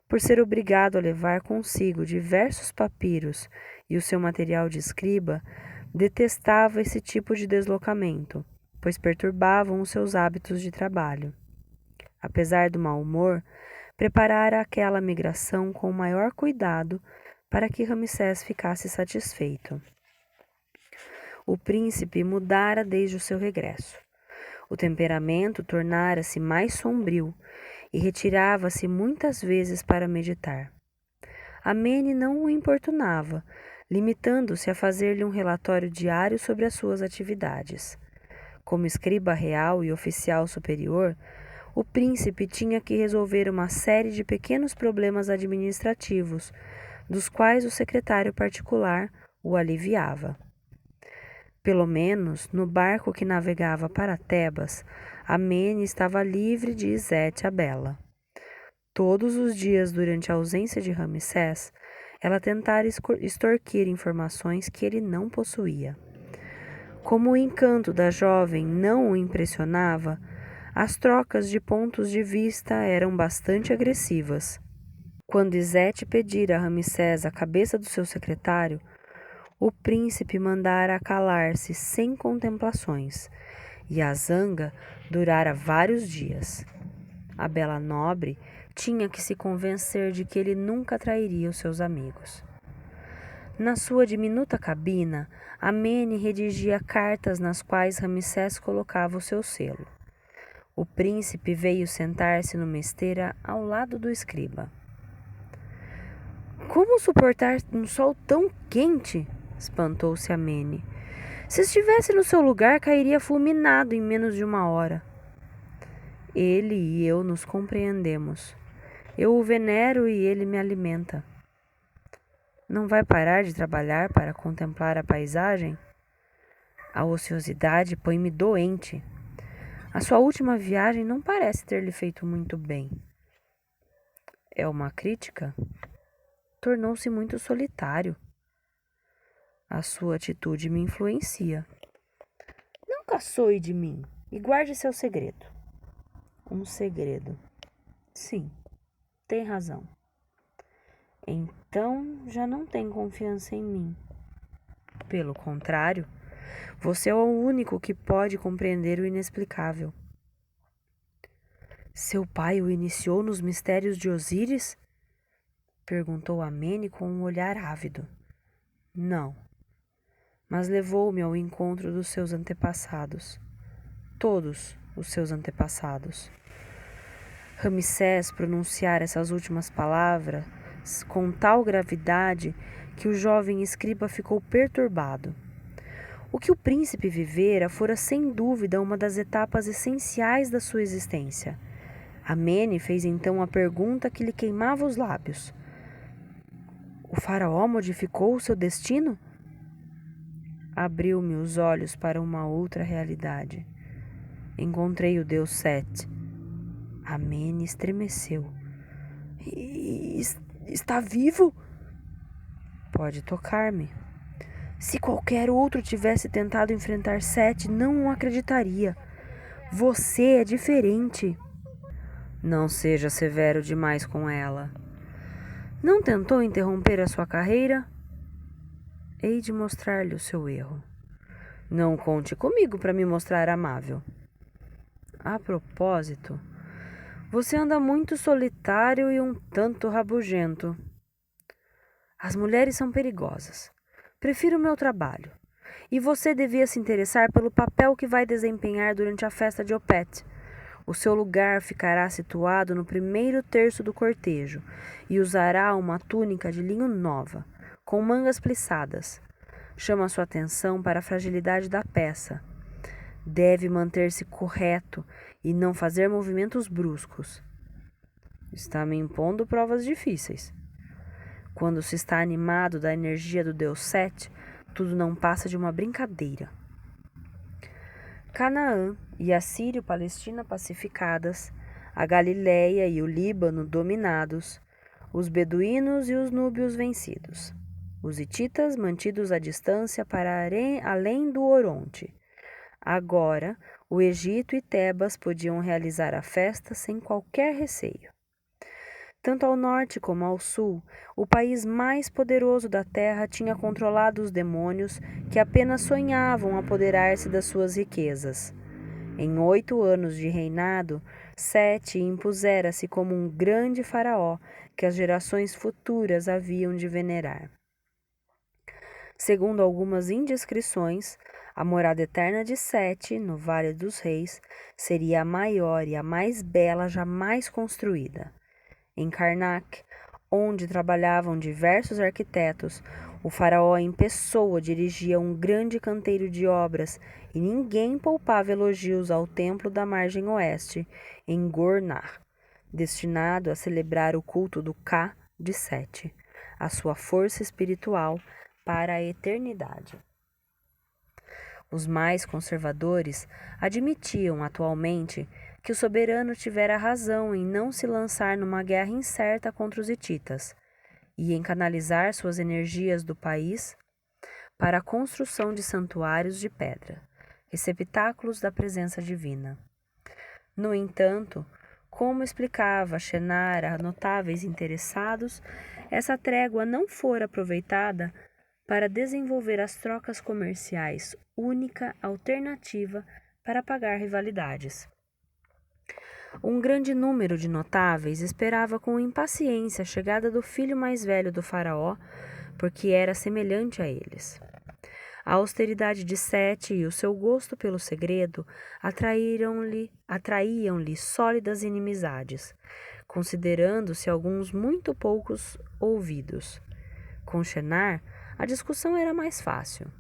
Por ser obrigado a levar consigo diversos papiros e o seu material de escriba, detestava esse tipo de deslocamento, pois perturbavam os seus hábitos de trabalho. Apesar do mau humor, preparara aquela migração com o maior cuidado para que Ramsés ficasse satisfeito. O príncipe mudara desde o seu regresso. O temperamento tornara-se mais sombrio e retirava-se muitas vezes para meditar. Amene não o importunava, limitando-se a fazer-lhe um relatório diário sobre as suas atividades. Como escriba real e oficial superior, o príncipe tinha que resolver uma série de pequenos problemas administrativos, dos quais o secretário particular o aliviava. Pelo menos, no barco que navegava para Tebas, Amene estava livre de Izete a Bela. Todos os dias, durante a ausência de Ramsés, ela tentara extorquir informações que ele não possuía. Como o encanto da jovem não o impressionava, as trocas de pontos de vista eram bastante agressivas. Quando Izete pedira a Ramsés a cabeça do seu secretário, o príncipe mandara calar-se sem contemplações, e a zanga durara vários dias. A bela nobre tinha que se convencer de que ele nunca trairia os seus amigos. Na sua diminuta cabina, Amene redigia cartas nas quais Ramsés colocava o seu selo. O príncipe veio sentar-se numa esteira ao lado do escriba. Como suportar um sol tão quente? Espantou-se Amene. Se estivesse no seu lugar, cairia fulminado em menos de uma hora. Ele e eu nos compreendemos. Eu o venero e ele me alimenta. Não vai parar de trabalhar para contemplar a paisagem? A ociosidade põe-me doente. A sua última viagem não parece ter lhe feito muito bem. É uma crítica? Tornou-se muito solitário. A sua atitude me influencia. Não caçoe de mim e guarde seu segredo. Um segredo. Sim, Tem razão. Então já não tem confiança em mim. Pelo contrário, você é o único que pode compreender o inexplicável. Seu pai o iniciou nos mistérios de Osíris? Perguntou Amene com um olhar ávido. Não, mas levou-me ao encontro dos seus antepassados. Todos os seus antepassados. Ramsés pronunciara essas últimas palavras com tal gravidade que o jovem escriba ficou perturbado. O que o príncipe vivera fora sem dúvida uma das etapas essenciais da sua existência. Amene fez então a pergunta que lhe queimava os lábios. O faraó modificou o seu destino? Abriu-me os olhos para uma outra realidade. Encontrei o deus Set. Amene estremeceu. Está vivo? Pode tocar-me. Se qualquer outro tivesse tentado enfrentar Set, não o acreditaria. Você é diferente. Não seja severo demais com ela. Não tentou interromper a sua carreira? Hei de mostrar-lhe o seu erro. Não conte comigo para me mostrar amável. A propósito, você anda muito solitário e um tanto rabugento. As mulheres são perigosas. Prefiro o meu trabalho. E você devia se interessar pelo papel que vai desempenhar durante a festa de Opet. O seu lugar ficará situado no primeiro terço do cortejo e usará uma túnica de linho nova, com mangas plissadas. Chama sua atenção para a fragilidade da peça. Deve manter-se correto e não fazer movimentos bruscos. Está me impondo provas difíceis. Quando se está animado da energia do deus Set, tudo não passa de uma brincadeira. Canaã e a Sírio-Palestina pacificadas, a Galiléia e o Líbano dominados, os beduínos e os núbios vencidos, os hititas mantidos à distância para além do Oronte. Agora, o Egito e Tebas podiam realizar a festa sem qualquer receio. Tanto ao norte como ao sul, o país mais poderoso da terra tinha controlado os demônios que apenas sonhavam apoderar-se das suas riquezas. Em 8 anos de reinado, Sete impusera-se como um grande faraó que as gerações futuras haviam de venerar. Segundo algumas indiscrições, a morada eterna de Sete, no Vale dos Reis, seria a maior e a mais bela jamais construída. Em Karnak, onde trabalhavam diversos arquitetos, o faraó em pessoa dirigia um grande canteiro de obras e ninguém poupava elogios ao templo da margem oeste, em Gornar, destinado a celebrar o culto do Ka de Sete, a sua força espiritual para a eternidade. Os mais conservadores admitiam atualmente que o soberano tivera razão em não se lançar numa guerra incerta contra os hititas e em canalizar suas energias do país para a construção de santuários de pedra, receptáculos da presença divina. No entanto, como explicava Shenar a notáveis interessados, essa trégua não fora aproveitada para desenvolver as trocas comerciais, única alternativa para pagar rivalidades. Um grande número de notáveis esperava com impaciência a chegada do filho mais velho do faraó, porque era semelhante a eles. A austeridade de Sete e o seu gosto pelo segredo atraíam-lhe sólidas inimizades, considerando-se alguns muito poucos ouvidos. Com Shenar, a discussão era mais fácil.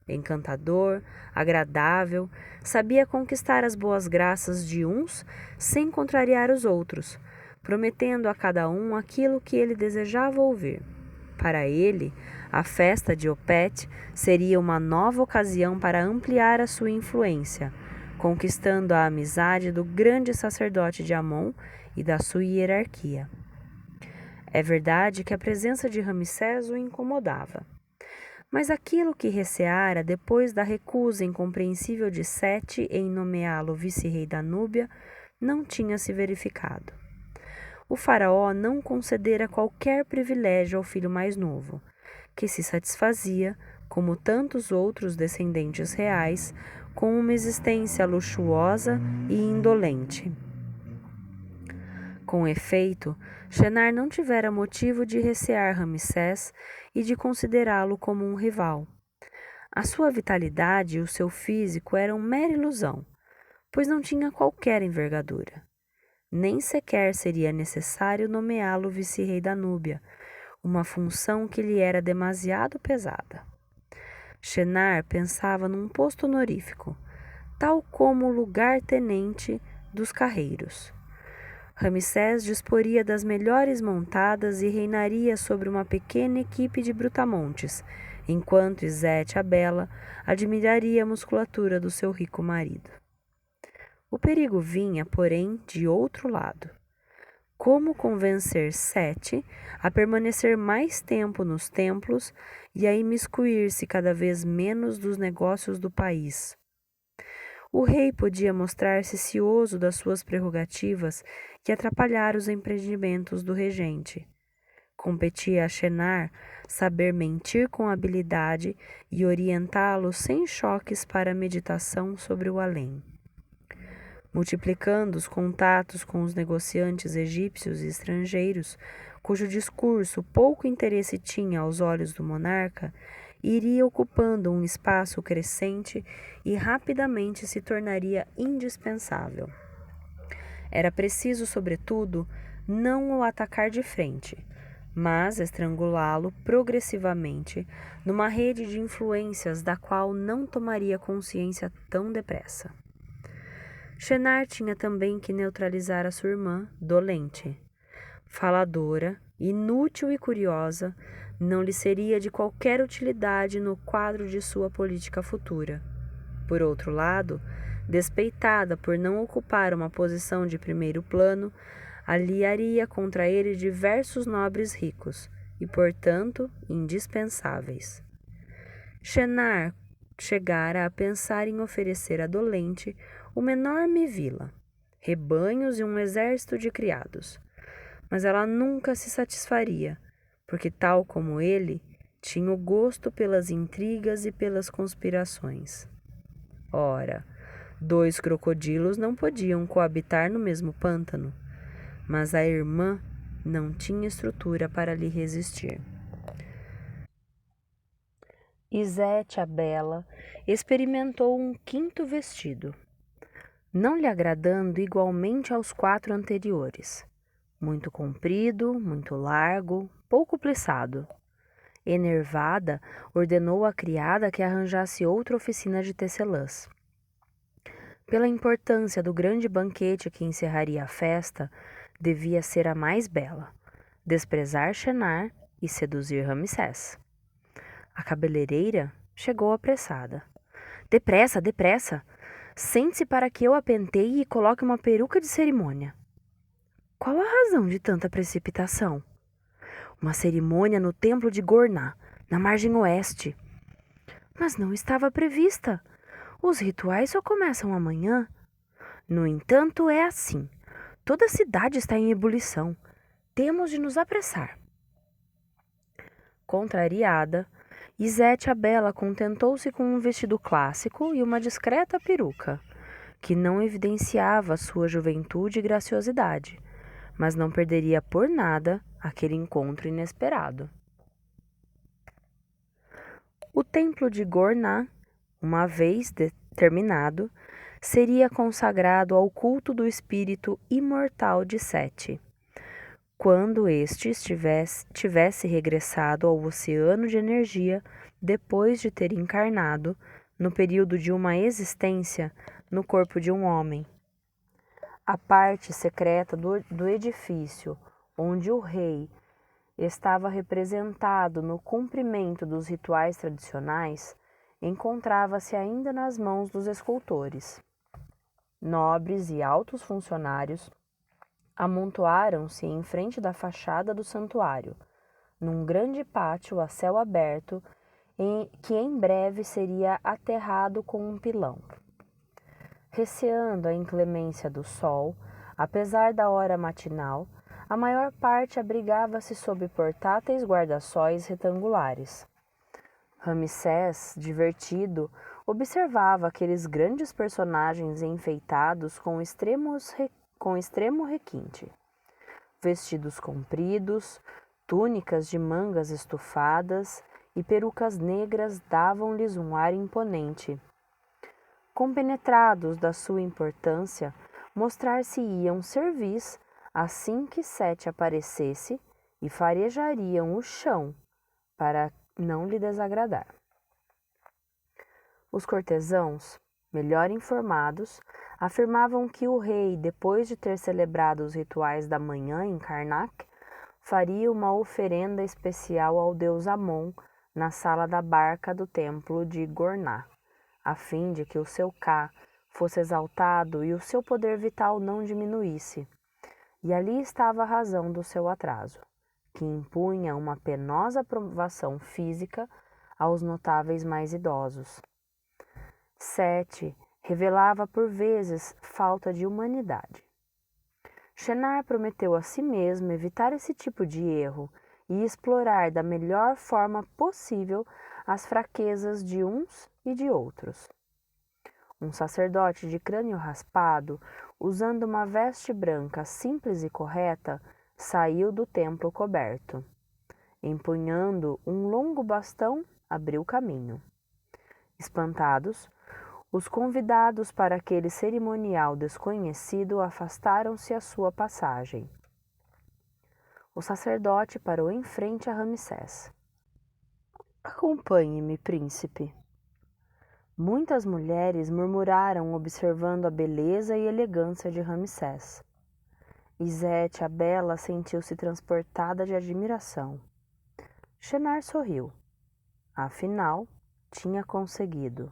Encantador, agradável, sabia conquistar as boas graças de uns sem contrariar os outros, prometendo a cada um aquilo que ele desejava ouvir. Para ele, a festa de Opet seria uma nova ocasião para ampliar a sua influência, conquistando a amizade do grande sacerdote de Amon e da sua hierarquia. É verdade que a presença de Ramsés o incomodava. Mas aquilo que receara depois da recusa incompreensível de Sete em nomeá-lo vice-rei da Núbia não tinha se verificado. o faraó não concedera qualquer privilégio ao filho mais novo, que se satisfazia, como tantos outros descendentes reais, com uma existência luxuosa e indolente. Com efeito, Shenar não tivera motivo de recear Ramsés e de considerá-lo como um rival. A sua vitalidade e o seu físico eram mera ilusão, pois não tinha qualquer envergadura. Nem sequer seria necessário nomeá-lo vice-rei da Núbia, uma função que lhe era demasiado pesada. Shenar pensava num posto honorífico, tal como o lugar-tenente dos carreiros. Ramsés disporia das melhores montadas e reinaria sobre uma pequena equipe de brutamontes, enquanto Izete a Bela admiraria a musculatura do seu rico marido. O perigo vinha, porém, de outro lado. Como convencer Sete a permanecer mais tempo nos templos e a imiscuir-se cada vez menos dos negócios do país? O rei podia mostrar-se cioso das suas prerrogativas e atrapalhar os empreendimentos do regente. Competia a Shenar saber mentir com habilidade e orientá-lo sem choques para a meditação sobre o além. Multiplicando os contatos com os negociantes egípcios e estrangeiros, cujo discurso pouco interesse tinha aos olhos do monarca, iria ocupando um espaço crescente e rapidamente se tornaria indispensável. Era preciso, sobretudo, não o atacar de frente, mas estrangulá-lo progressivamente numa rede de influências da qual não tomaria consciência tão depressa. Shenar tinha também que neutralizar a sua irmã, dolente. Faladora, inútil e curiosa, não lhe seria de qualquer utilidade no quadro de sua política futura. Por outro lado, despeitada por não ocupar uma posição de primeiro plano, aliaria contra ele diversos nobres ricos e, portanto, indispensáveis. Shenar chegara a pensar em oferecer à dolente uma enorme vila, rebanhos e um exército de criados. Mas ela nunca se satisfaria, porque, tal como ele, tinha o gosto pelas intrigas e pelas conspirações. Ora, 2 crocodilos não podiam coabitar no mesmo pântano, mas a irmã não tinha estrutura para lhe resistir. Izete a Bela experimentou um 5º vestido, não lhe agradando igualmente aos 4 anteriores. Muito comprido, muito largo, pouco plissado. Enervada, ordenou à criada que arranjasse outra oficina de tecelãs. Pela importância do grande banquete que encerraria a festa, devia ser a mais bela, desprezar Shenar e seduzir Ramsés. A cabeleireira chegou apressada. Depressa, depressa! Sente-se para que eu a penteie e coloque uma peruca de cerimônia. Qual a razão de tanta precipitação? Uma cerimônia no templo de Gorná, na margem oeste. Mas não estava prevista. Os rituais só começam amanhã. No entanto, é assim. Toda a cidade está em ebulição. Temos de nos apressar. Contrariada, Izete a Bela contentou-se com um vestido clássico e uma discreta peruca, que não evidenciava sua juventude e graciosidade, mas não perderia por nada aquele encontro inesperado. O templo de Gorná, uma vez terminado, seria consagrado ao culto do espírito imortal de Sete. Quando este tivesse regressado ao oceano de energia depois de ter encarnado, no período de uma existência, no corpo de um homem. A parte secreta do edifício, onde o rei estava representado no cumprimento dos rituais tradicionais, encontrava-se ainda nas mãos dos escultores. Nobres e altos funcionários amontoaram-se em frente da fachada do santuário, num grande pátio a céu aberto, que em breve seria aterrado com um pilão. Receando a inclemência do sol, apesar da hora matinal, A maior parte abrigava-se sob portáteis guarda-sóis retangulares. Ramsés, divertido, observava aqueles grandes personagens enfeitados com extremo requinte. Vestidos compridos, túnicas de mangas estufadas e perucas negras davam-lhes um ar imponente. Compenetrados da sua importância, mostrar-se-iam servis assim que Sete aparecesse e farejariam o chão para não lhe desagradar. Os cortesãos, melhor informados, afirmavam que o rei, depois de ter celebrado os rituais da manhã em Karnak, faria uma oferenda especial ao deus Amon na sala da barca do templo de Gorná, a fim de que o seu Ka fosse exaltado e o seu poder vital não diminuísse. E ali estava a razão do seu atraso, que impunha uma penosa provação física aos notáveis mais idosos. Sete revelava por vezes falta de humanidade. Shenar prometeu a si mesmo evitar esse tipo de erro e explorar da melhor forma possível as fraquezas de uns e de outros. Um sacerdote de crânio raspado, usando uma veste branca simples e correta, saiu do templo coberto. Empunhando um longo bastão, abriu caminho. Espantados, os convidados para aquele cerimonial desconhecido afastaram-se à sua passagem. O sacerdote parou em frente a Ramsés. Acompanhe-me, príncipe. Muitas mulheres murmuraram observando a beleza e elegância de Ramsés. Izete, a bela, sentiu-se transportada de admiração. Shenar sorriu. Afinal, tinha conseguido.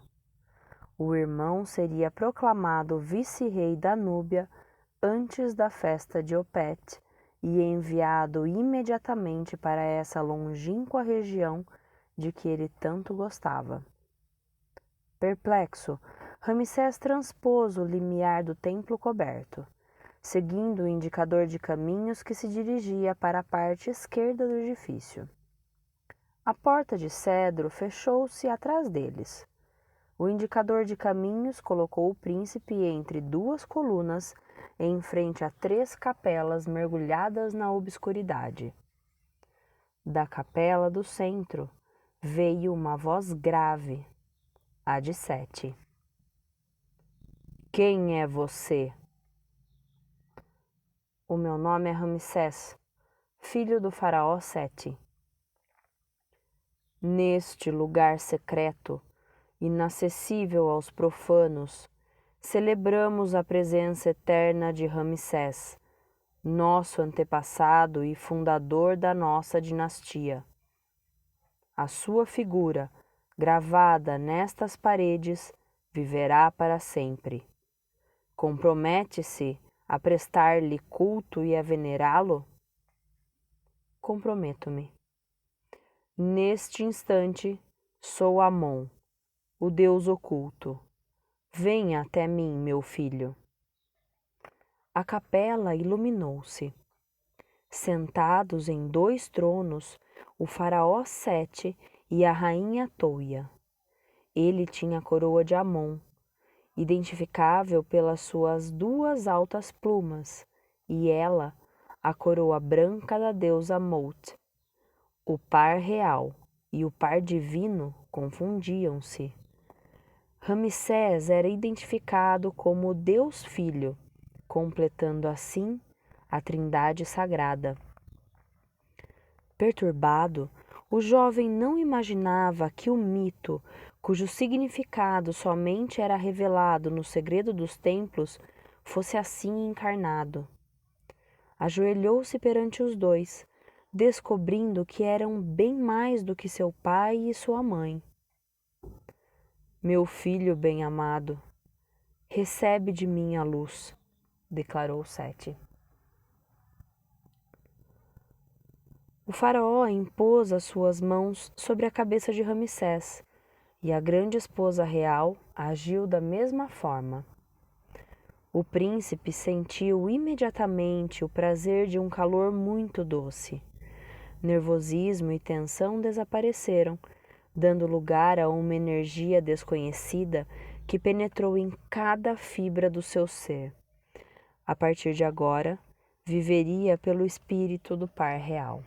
O irmão seria proclamado vice-rei da Núbia antes da festa de Opet e enviado imediatamente para essa longínqua região de que ele tanto gostava. Perplexo, Ramsés transpôs o limiar do templo coberto, seguindo o indicador de caminhos que se dirigia para a parte esquerda do edifício. A porta de cedro fechou-se atrás deles. O indicador de caminhos colocou o príncipe entre duas colunas, em frente a 3 capelas mergulhadas na obscuridade. Da capela do centro veio uma voz grave, a de Sete. Quem é você? O meu nome é Ramsés, filho do faraó Sete. Neste lugar secreto, inacessível aos profanos, celebramos a presença eterna de Ramsés, nosso antepassado e fundador da nossa dinastia. A sua figura, gravada nestas paredes, viverá para sempre. Compromete-se a prestar-lhe culto e a venerá-lo? Comprometo-me. Neste instante, sou Amon, o Deus oculto. Venha até mim, meu filho. A capela iluminou-se. Sentados em 2 tronos, o faraó Sete e a rainha Toia. Ele tinha a coroa de Amon, identificável pelas suas 2 altas plumas, e ela, a coroa branca da deusa Mot. O par real e o par divino confundiam-se. Ramsés era identificado como Deus Filho, completando assim a Trindade Sagrada. Perturbado, o jovem não imaginava que o mito, cujo significado somente era revelado no segredo dos templos, fosse assim encarnado. Ajoelhou-se perante os 2, descobrindo que eram bem mais do que seu pai e sua mãe. Meu filho bem-amado, recebe de mim a luz, declarou Sete. O faraó impôs as suas mãos sobre a cabeça de Ramsés, e a grande esposa real agiu da mesma forma. O príncipe sentiu imediatamente o prazer de um calor muito doce. Nervosismo e tensão desapareceram, dando lugar a uma energia desconhecida que penetrou em cada fibra do seu ser. A partir de agora, viveria pelo espírito do par real.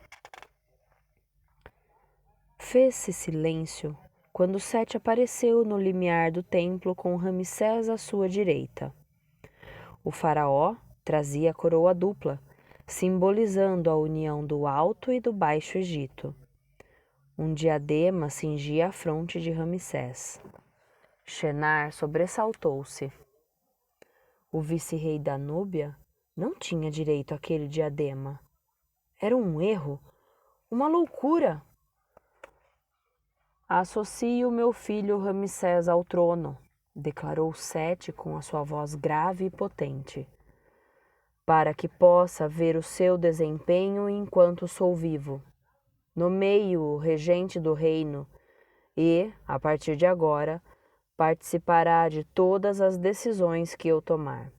Fez-se silêncio quando Sete apareceu no limiar do templo com Ramsés à sua direita. O faraó trazia a coroa dupla, simbolizando a união do Alto e do Baixo Egito. Um diadema cingia a fronte de Ramsés. Shenar sobressaltou-se. O vice-rei da Núbia não tinha direito àquele diadema. Era um erro, uma loucura. Associo meu filho Ramsés ao trono, declarou Sete com a sua voz grave e potente, para que possa ver o seu desempenho enquanto sou vivo. Nomeio-o regente do reino e, a partir de agora, participará de todas as decisões que eu tomar.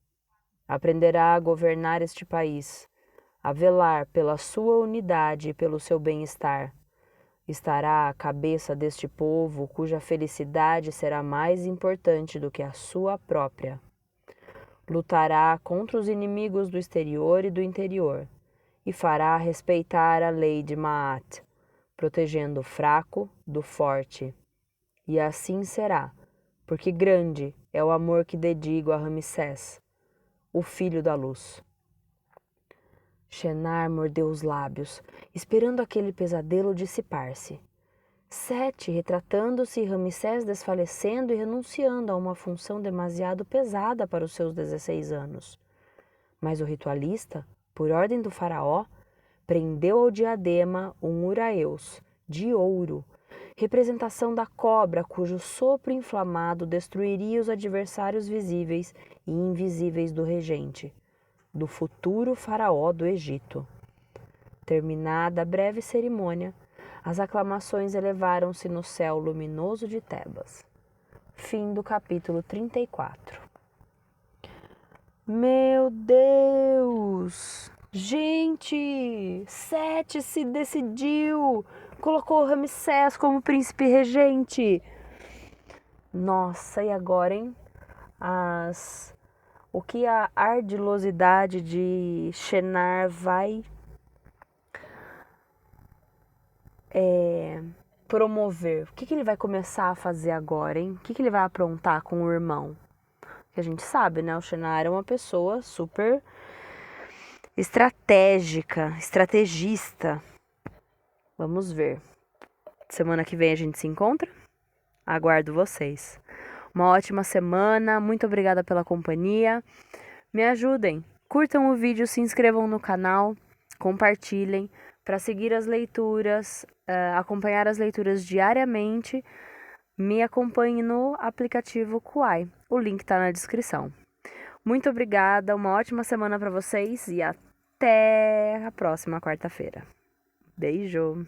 Aprenderá a governar este país, a velar pela sua unidade e pelo seu bem-estar. Estará à cabeça deste povo cuja felicidade será mais importante do que a sua própria. Lutará contra os inimigos do exterior e do interior, e fará respeitar a lei de Maat, protegendo o fraco do forte. E assim será, porque grande é o amor que dedico a Ramsés, o filho da luz. Shenar mordeu os lábios, esperando aquele pesadelo dissipar-se. Sete retratando-se e Ramsés desfalecendo e renunciando a uma função demasiado pesada para os seus 16 anos. Mas o ritualista, por ordem do faraó, prendeu ao diadema um uraeus, de ouro, representação da cobra cujo sopro inflamado destruiria os adversários visíveis e invisíveis do regente, do futuro faraó do Egito. Terminada a breve cerimônia, as aclamações elevaram-se no céu luminoso de Tebas. Fim do capítulo 34. Meu Deus! Gente! Sete se decidiu! Colocou Ramsés como príncipe regente! Nossa, e agora, hein? O que a ardilosidade de Shenar vai promover? O que ele vai começar a fazer agora, hein? O que ele vai aprontar com o irmão? Que a gente sabe, né? O Shenar é uma pessoa super estrategista. Vamos ver. Semana que vem a gente se encontra. Aguardo vocês. Uma ótima semana. Muito obrigada pela companhia. Me ajudem. Curtam o vídeo, se inscrevam no canal, compartilhem para seguir as leituras, acompanhar as leituras diariamente. Me acompanhe no aplicativo Kuai. O link está na descrição. Muito obrigada, uma ótima semana para vocês e até a próxima quarta-feira. Beijo!